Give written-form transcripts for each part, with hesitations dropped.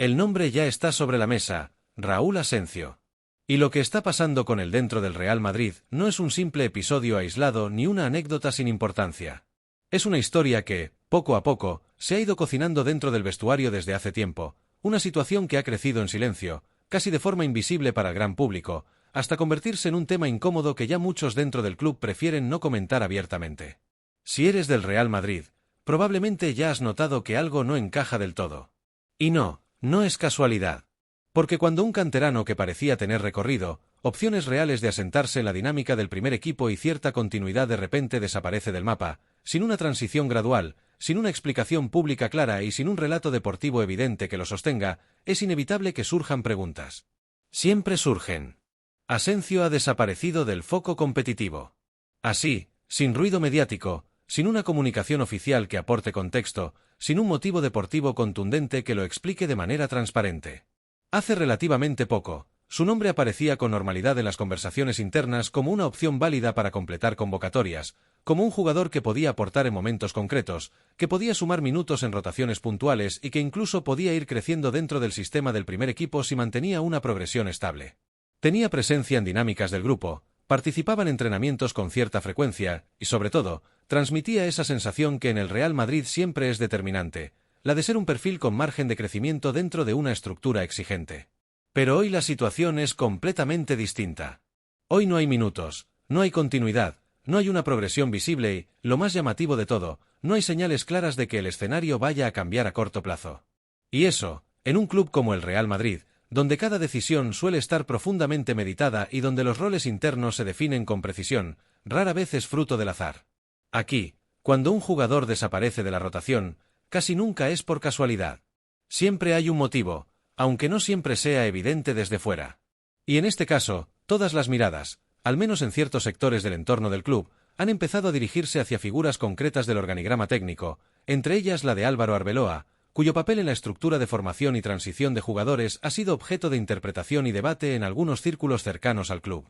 El nombre ya está sobre la mesa, Raúl Asencio. Y lo que está pasando con él dentro del Real Madrid no es un simple episodio aislado ni una anécdota sin importancia. Es una historia que, poco a poco, se ha ido cocinando dentro del vestuario desde hace tiempo, una situación que ha crecido en silencio, casi de forma invisible para el gran público, hasta convertirse en un tema incómodo que ya muchos dentro del club prefieren no comentar abiertamente. Si eres del Real Madrid, probablemente ya has notado que algo no encaja del todo. Y no es casualidad. Porque cuando un canterano que parecía tener recorrido, opciones reales de asentarse en la dinámica del primer equipo y cierta continuidad de repente desaparece del mapa, sin una transición gradual, sin una explicación pública clara y sin un relato deportivo evidente que lo sostenga, es inevitable que surjan preguntas. Siempre surgen. Asencio ha desaparecido del foco competitivo. Así, sin ruido mediático, sin una comunicación oficial que aporte contexto, sin un motivo deportivo contundente que lo explique de manera transparente. Hace relativamente poco, su nombre aparecía con normalidad en las conversaciones internas como una opción válida para completar convocatorias, como un jugador que podía aportar en momentos concretos, que podía sumar minutos en rotaciones puntuales y que incluso podía ir creciendo dentro del sistema del primer equipo si mantenía una progresión estable. Tenía presencia en dinámicas del grupo, participaba en entrenamientos con cierta frecuencia y, sobre todo, transmitía esa sensación que en el Real Madrid siempre es determinante, la de ser un perfil con margen de crecimiento dentro de una estructura exigente. Pero hoy la situación es completamente distinta. Hoy no hay minutos, no hay continuidad, no hay una progresión visible y, lo más llamativo de todo, no hay señales claras de que el escenario vaya a cambiar a corto plazo. Y eso, en un club como el Real Madrid, donde cada decisión suele estar profundamente meditada y donde los roles internos se definen con precisión, rara vez es fruto del azar. Aquí, cuando un jugador desaparece de la rotación, casi nunca es por casualidad. Siempre hay un motivo, aunque no siempre sea evidente desde fuera. Y en este caso, todas las miradas, al menos en ciertos sectores del entorno del club, han empezado a dirigirse hacia figuras concretas del organigrama técnico, entre ellas la de Álvaro Arbeloa, cuyo papel en la estructura de formación y transición de jugadores ha sido objeto de interpretación y debate en algunos círculos cercanos al club.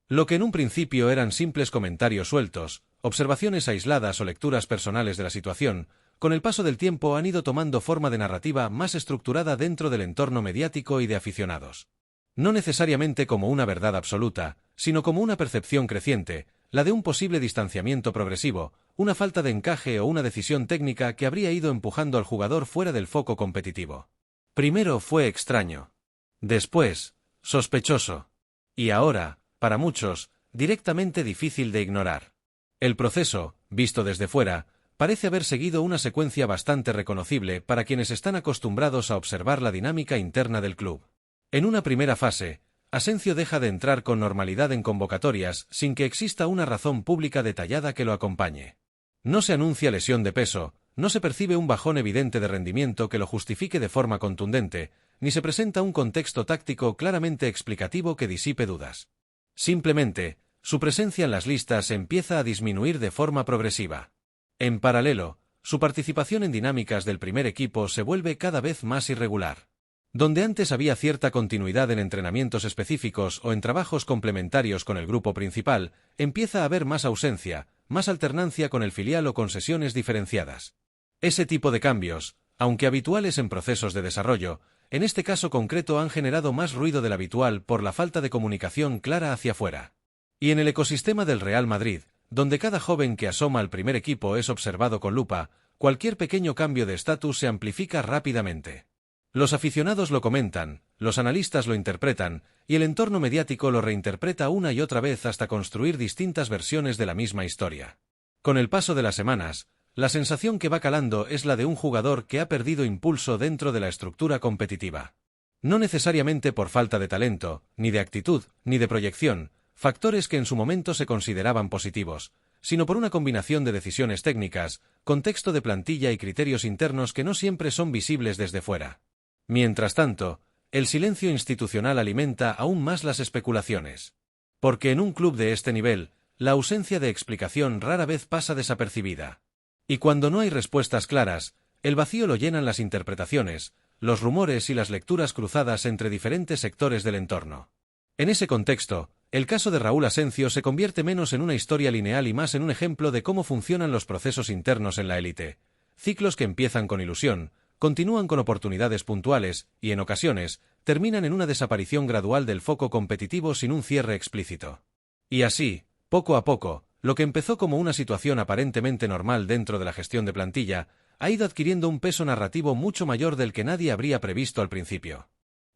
Lo que en un principio eran simples comentarios sueltos, observaciones aisladas o lecturas personales de la situación, con el paso del tiempo han ido tomando forma de narrativa más estructurada dentro del entorno mediático y de aficionados. No necesariamente como una verdad absoluta, sino como una percepción creciente, la de un posible distanciamiento progresivo, una falta de encaje o una decisión técnica que habría ido empujando al jugador fuera del foco competitivo. Primero fue extraño. Después, sospechoso. Y ahora, para muchos, directamente difícil de ignorar. El proceso, visto desde fuera, parece haber seguido una secuencia bastante reconocible para quienes están acostumbrados a observar la dinámica interna del club. En una primera fase, Asencio deja de entrar con normalidad en convocatorias sin que exista una razón pública detallada que lo acompañe. No se anuncia lesión de peso, no se percibe un bajón evidente de rendimiento que lo justifique de forma contundente, ni se presenta un contexto táctico claramente explicativo que disipe dudas. Simplemente, su presencia en las listas empieza a disminuir de forma progresiva. En paralelo, su participación en dinámicas del primer equipo se vuelve cada vez más irregular. Donde antes había cierta continuidad en entrenamientos específicos o en trabajos complementarios con el grupo principal, empieza a haber más ausencia, más alternancia con el filial o con sesiones diferenciadas. Ese tipo de cambios, aunque habituales en procesos de desarrollo, en este caso concreto han generado más ruido del habitual por la falta de comunicación clara hacia afuera. Y en el ecosistema del Real Madrid, donde cada joven que asoma al primer equipo es observado con lupa, cualquier pequeño cambio de estatus se amplifica rápidamente. Los aficionados lo comentan, los analistas lo interpretan, y el entorno mediático lo reinterpreta una y otra vez hasta construir distintas versiones de la misma historia. Con el paso de las semanas, la sensación que va calando es la de un jugador que ha perdido impulso dentro de la estructura competitiva. No necesariamente por falta de talento, ni de actitud, ni de proyección, factores que en su momento se consideraban positivos, sino por una combinación de decisiones técnicas, contexto de plantilla y criterios internos que no siempre son visibles desde fuera. Mientras tanto, el silencio institucional alimenta aún más las especulaciones. Porque en un club de este nivel, la ausencia de explicación rara vez pasa desapercibida. Y cuando no hay respuestas claras, el vacío lo llenan las interpretaciones, los rumores y las lecturas cruzadas entre diferentes sectores del entorno. En ese contexto, el caso de Raúl Asencio se convierte menos en una historia lineal y más en un ejemplo de cómo funcionan los procesos internos en la élite. Ciclos que empiezan con ilusión, continúan con oportunidades puntuales y, en ocasiones, terminan en una desaparición gradual del foco competitivo sin un cierre explícito. Y así, poco a poco, lo que empezó como una situación aparentemente normal dentro de la gestión de plantilla, ha ido adquiriendo un peso narrativo mucho mayor del que nadie habría previsto al principio.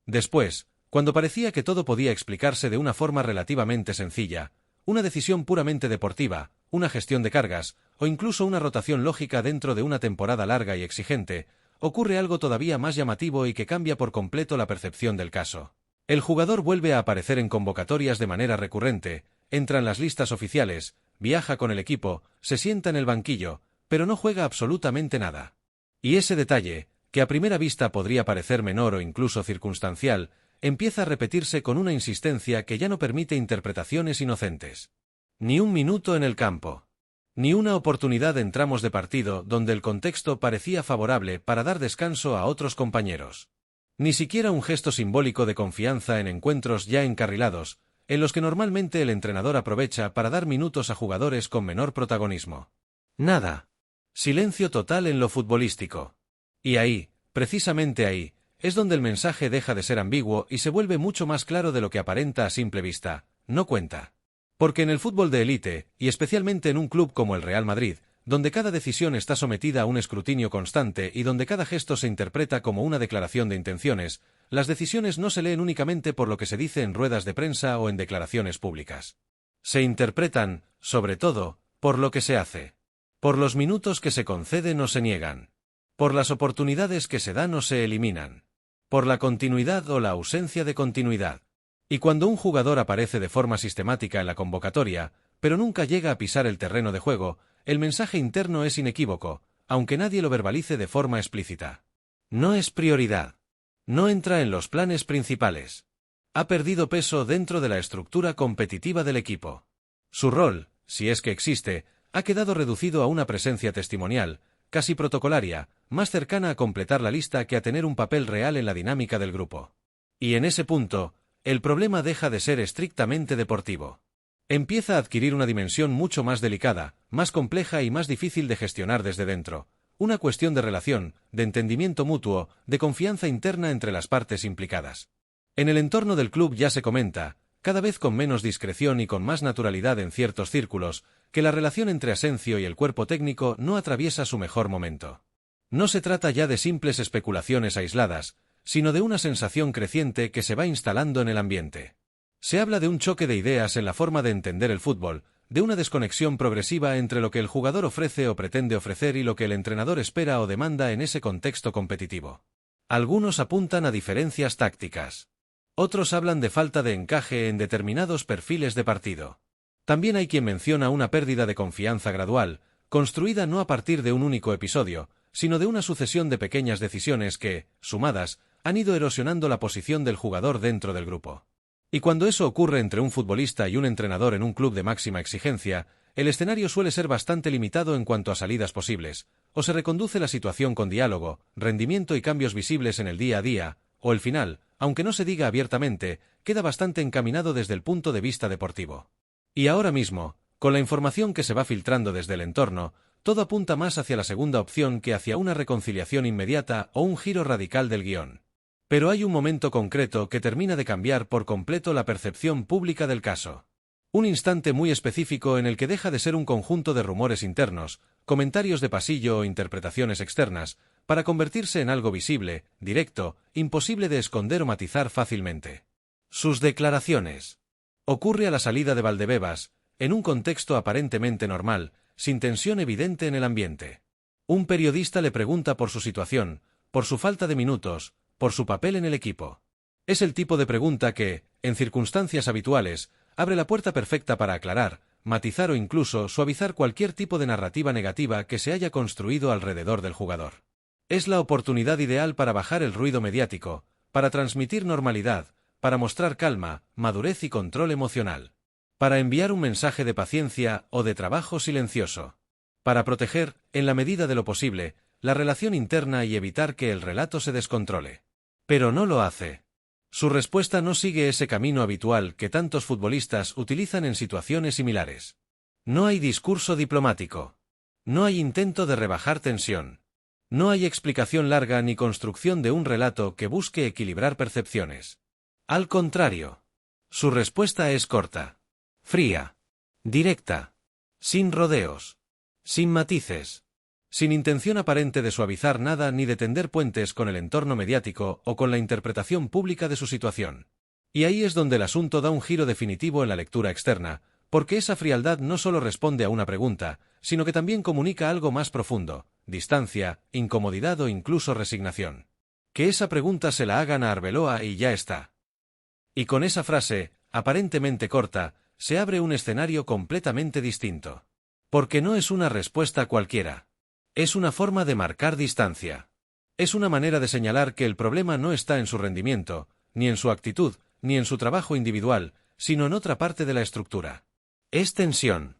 Después, cuando parecía que todo podía explicarse de una forma relativamente sencilla, una decisión puramente deportiva, una gestión de cargas, o incluso una rotación lógica dentro de una temporada larga y exigente, ocurre algo todavía más llamativo y que cambia por completo la percepción del caso. El jugador vuelve a aparecer en convocatorias de manera recurrente, entra en las listas oficiales, viaja con el equipo, se sienta en el banquillo, pero no juega absolutamente nada. Y ese detalle, que a primera vista podría parecer menor o incluso circunstancial, empieza a repetirse con una insistencia que ya no permite interpretaciones inocentes. Ni un minuto en el campo. Ni una oportunidad en tramos de partido donde el contexto parecía favorable para dar descanso a otros compañeros. Ni siquiera un gesto simbólico de confianza en encuentros ya encarrilados, en los que normalmente el entrenador aprovecha para dar minutos a jugadores con menor protagonismo. Nada. Silencio total en lo futbolístico. Y ahí, precisamente ahí, es donde el mensaje deja de ser ambiguo y se vuelve mucho más claro de lo que aparenta a simple vista. No cuenta. Porque en el fútbol de élite, y especialmente en un club como el Real Madrid, donde cada decisión está sometida a un escrutinio constante y donde cada gesto se interpreta como una declaración de intenciones, las decisiones no se leen únicamente por lo que se dice en ruedas de prensa o en declaraciones públicas. Se interpretan, sobre todo, por lo que se hace. Por los minutos que se conceden o se niegan. Por las oportunidades que se dan o se eliminan. Por la continuidad o la ausencia de continuidad. Y cuando un jugador aparece de forma sistemática en la convocatoria, pero nunca llega a pisar el terreno de juego, el mensaje interno es inequívoco, aunque nadie lo verbalice de forma explícita. No es prioridad. No entra en los planes principales. Ha perdido peso dentro de la estructura competitiva del equipo. Su rol, si es que existe, ha quedado reducido a una presencia testimonial, casi protocolaria, más cercana a completar la lista que a tener un papel real en la dinámica del grupo. Y en ese punto, el problema deja de ser estrictamente deportivo. Empieza a adquirir una dimensión mucho más delicada, más compleja y más difícil de gestionar desde dentro. Una cuestión de relación, de entendimiento mutuo, de confianza interna entre las partes implicadas. En el entorno del club ya se comenta, cada vez con menos discreción y con más naturalidad en ciertos círculos, que la relación entre Asensio y el cuerpo técnico no atraviesa su mejor momento. No se trata ya de simples especulaciones aisladas, sino de una sensación creciente que se va instalando en el ambiente. Se habla de un choque de ideas en la forma de entender el fútbol, de una desconexión progresiva entre lo que el jugador ofrece o pretende ofrecer y lo que el entrenador espera o demanda en ese contexto competitivo. Algunos apuntan a diferencias tácticas. Otros hablan de falta de encaje en determinados perfiles de partido. También hay quien menciona una pérdida de confianza gradual, construida no a partir de un único episodio, sino de una sucesión de pequeñas decisiones que, sumadas, han ido erosionando la posición del jugador dentro del grupo. Y cuando eso ocurre entre un futbolista y un entrenador en un club de máxima exigencia, el escenario suele ser bastante limitado en cuanto a salidas posibles, o se reconduce la situación con diálogo, rendimiento y cambios visibles en el día a día, o el final, aunque no se diga abiertamente, queda bastante encaminado desde el punto de vista deportivo. Y ahora mismo, con la información que se va filtrando desde el entorno, todo apunta más hacia la segunda opción que hacia una reconciliación inmediata o un giro radical del guión. Pero hay un momento concreto que termina de cambiar por completo la percepción pública del caso. Un instante muy específico en el que deja de ser un conjunto de rumores internos, comentarios de pasillo o interpretaciones externas, para convertirse en algo visible, directo, imposible de esconder o matizar fácilmente. Sus declaraciones. Ocurre a la salida de Valdebebas, en un contexto aparentemente normal, sin tensión evidente en el ambiente. Un periodista le pregunta por su situación, por su falta de minutos, por su papel en el equipo. Es el tipo de pregunta que, en circunstancias habituales, abre la puerta perfecta para aclarar, matizar o incluso suavizar cualquier tipo de narrativa negativa que se haya construido alrededor del jugador. Es la oportunidad ideal para bajar el ruido mediático, para transmitir normalidad, para mostrar calma, madurez y control emocional. Para enviar un mensaje de paciencia o de trabajo silencioso. Para proteger, en la medida de lo posible, la relación interna y evitar que el relato se descontrole. Pero no lo hace. Su respuesta no sigue ese camino habitual que tantos futbolistas utilizan en situaciones similares. No hay discurso diplomático. No hay intento de rebajar tensión. No hay explicación larga ni construcción de un relato que busque equilibrar percepciones. Al contrario, su respuesta es corta, fría, directa, sin rodeos, sin matices, sin intención aparente de suavizar nada ni de tender puentes con el entorno mediático o con la interpretación pública de su situación. Y ahí es donde el asunto da un giro definitivo en la lectura externa, porque esa frialdad no solo responde a una pregunta, sino que también comunica algo más profundo, distancia, incomodidad o incluso resignación. Que esa pregunta se la hagan a Arbeloa y ya está. Y con esa frase, aparentemente corta, se abre un escenario completamente distinto. Porque no es una respuesta cualquiera. Es una forma de marcar distancia. Es una manera de señalar que el problema no está en su rendimiento, ni en su actitud, ni en su trabajo individual, sino en otra parte de la estructura. Es tensión.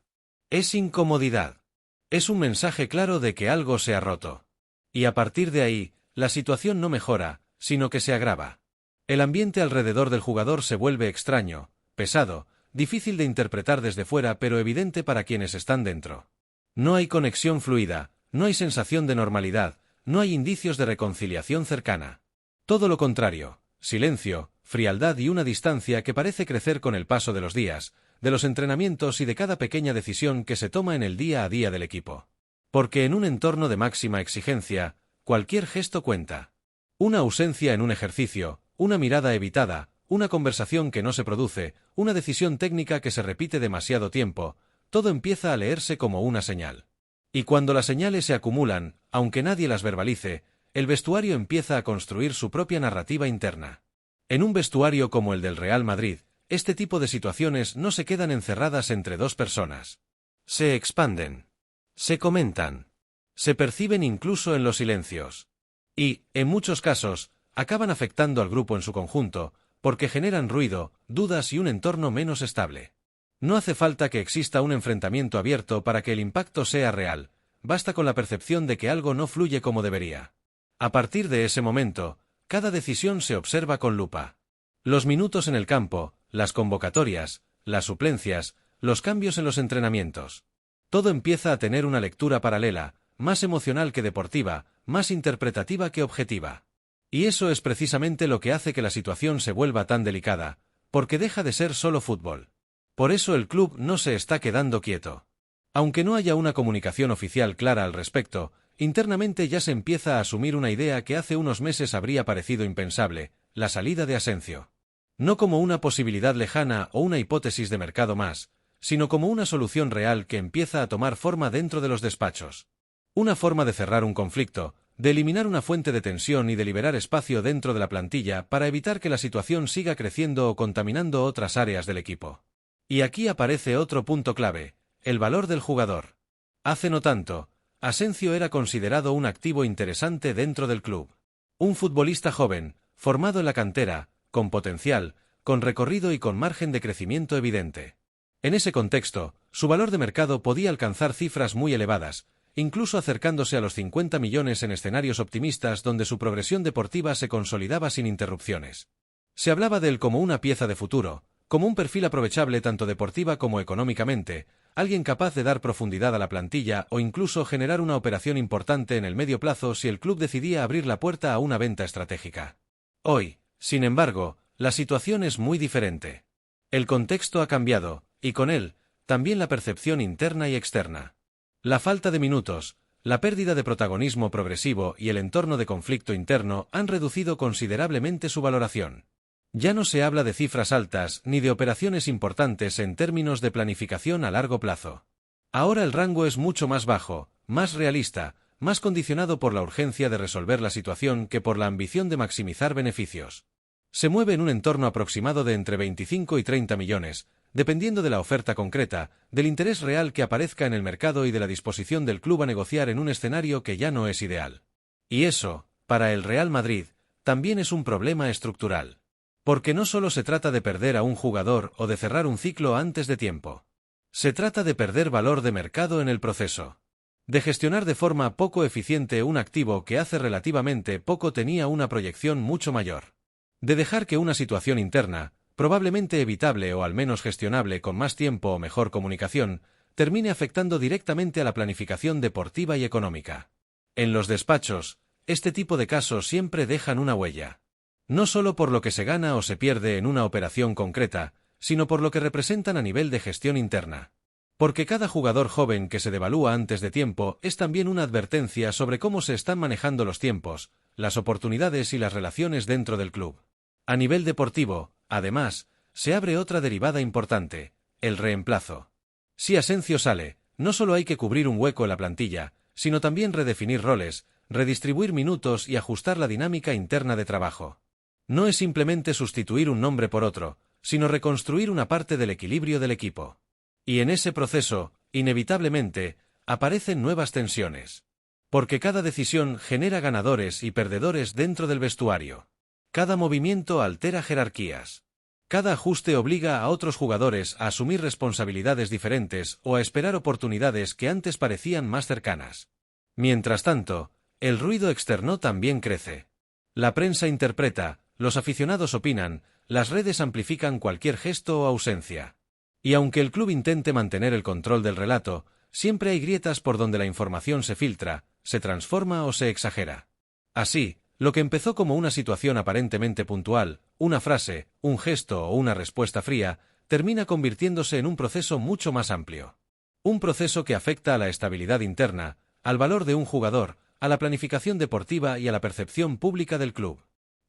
Es incomodidad. Es un mensaje claro de que algo se ha roto. Y a partir de ahí, la situación no mejora, sino que se agrava. El ambiente alrededor del jugador se vuelve extraño, pesado, difícil de interpretar desde fuera pero evidente para quienes están dentro. No hay conexión fluida, no hay sensación de normalidad, no hay indicios de reconciliación cercana. Todo lo contrario, silencio, frialdad y una distancia que parece crecer con el paso de los días, de los entrenamientos y de cada pequeña decisión que se toma en el día a día del equipo. Porque en un entorno de máxima exigencia, cualquier gesto cuenta. Una ausencia en un ejercicio, una mirada evitada, una conversación que no se produce, una decisión técnica que se repite demasiado tiempo, todo empieza a leerse como una señal. Y cuando las señales se acumulan, aunque nadie las verbalice, el vestuario empieza a construir su propia narrativa interna. En un vestuario como el del Real Madrid, este tipo de situaciones no se quedan encerradas entre dos personas. Se expanden. Se comentan. Se perciben incluso en los silencios. Y, en muchos casos, acaban afectando al grupo en su conjunto, porque generan ruido, dudas y un entorno menos estable. No hace falta que exista un enfrentamiento abierto para que el impacto sea real, basta con la percepción de que algo no fluye como debería. A partir de ese momento, cada decisión se observa con lupa. Los minutos en el campo, las convocatorias, las suplencias, los cambios en los entrenamientos. Todo empieza a tener una lectura paralela, más emocional que deportiva, más interpretativa que objetiva. Y eso es precisamente lo que hace que la situación se vuelva tan delicada, porque deja de ser solo fútbol. Por eso el club no se está quedando quieto. Aunque no haya una comunicación oficial clara al respecto, internamente ya se empieza a asumir una idea que hace unos meses habría parecido impensable, la salida de Asensio. No como una posibilidad lejana o una hipótesis de mercado más, sino como una solución real que empieza a tomar forma dentro de los despachos. Una forma de cerrar un conflicto, de eliminar una fuente de tensión y de liberar espacio dentro de la plantilla para evitar que la situación siga creciendo o contaminando otras áreas del equipo. Y aquí aparece otro punto clave, el valor del jugador. Hace no tanto, Asensio era considerado un activo interesante dentro del club. Un futbolista joven, formado en la cantera, con potencial, con recorrido y con margen de crecimiento evidente. En ese contexto, su valor de mercado podía alcanzar cifras muy elevadas, incluso acercándose a los 50 millones en escenarios optimistas donde su progresión deportiva se consolidaba sin interrupciones. Se hablaba de él como una pieza de futuro, como un perfil aprovechable tanto deportiva como económicamente, alguien capaz de dar profundidad a la plantilla o incluso generar una operación importante en el medio plazo si el club decidía abrir la puerta a una venta estratégica. Hoy, sin embargo, la situación es muy diferente. El contexto ha cambiado, y con él, también la percepción interna y externa. La falta de minutos, la pérdida de protagonismo progresivo y el entorno de conflicto interno han reducido considerablemente su valoración. Ya no se habla de cifras altas ni de operaciones importantes en términos de planificación a largo plazo. Ahora el rango es mucho más bajo, más realista, más condicionado por la urgencia de resolver la situación que por la ambición de maximizar beneficios. Se mueve en un entorno aproximado de entre 25 y 30 millones, dependiendo de la oferta concreta, del interés real que aparezca en el mercado y de la disposición del club a negociar en un escenario que ya no es ideal. Y eso, para el Real Madrid, también es un problema estructural. Porque no solo se trata de perder a un jugador o de cerrar un ciclo antes de tiempo. Se trata de perder valor de mercado en el proceso. De gestionar de forma poco eficiente un activo que hace relativamente poco tenía una proyección mucho mayor. De dejar que una situación interna, probablemente evitable o al menos gestionable con más tiempo o mejor comunicación, termine afectando directamente a la planificación deportiva y económica. En los despachos, este tipo de casos siempre dejan una huella. No solo por lo que se gana o se pierde en una operación concreta, sino por lo que representan a nivel de gestión interna. Porque cada jugador joven que se devalúa antes de tiempo es también una advertencia sobre cómo se están manejando los tiempos, las oportunidades y las relaciones dentro del club. A nivel deportivo, además, se abre otra derivada importante, el reemplazo. Si Asensio sale, no solo hay que cubrir un hueco en la plantilla, sino también redefinir roles, redistribuir minutos y ajustar la dinámica interna de trabajo. No es simplemente sustituir un nombre por otro, sino reconstruir una parte del equilibrio del equipo. Y en ese proceso, inevitablemente, aparecen nuevas tensiones. Porque cada decisión genera ganadores y perdedores dentro del vestuario. Cada movimiento altera jerarquías. Cada ajuste obliga a otros jugadores a asumir responsabilidades diferentes o a esperar oportunidades que antes parecían más cercanas. Mientras tanto, el ruido externo también crece. La prensa interpreta, los aficionados opinan, las redes amplifican cualquier gesto o ausencia. Y aunque el club intente mantener el control del relato, siempre hay grietas por donde la información se filtra, se transforma o se exagera. Así, lo que empezó como una situación aparentemente puntual, una frase, un gesto o una respuesta fría, termina convirtiéndose en un proceso mucho más amplio. Un proceso que afecta a la estabilidad interna, al valor de un jugador, a la planificación deportiva y a la percepción pública del club.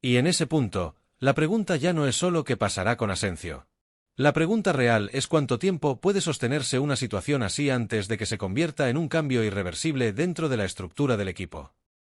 Y en ese punto, la pregunta ya no es solo qué pasará con Asensio. La pregunta real es cuánto tiempo puede sostenerse una situación así antes de que se convierta en un cambio irreversible dentro de la estructura del equipo.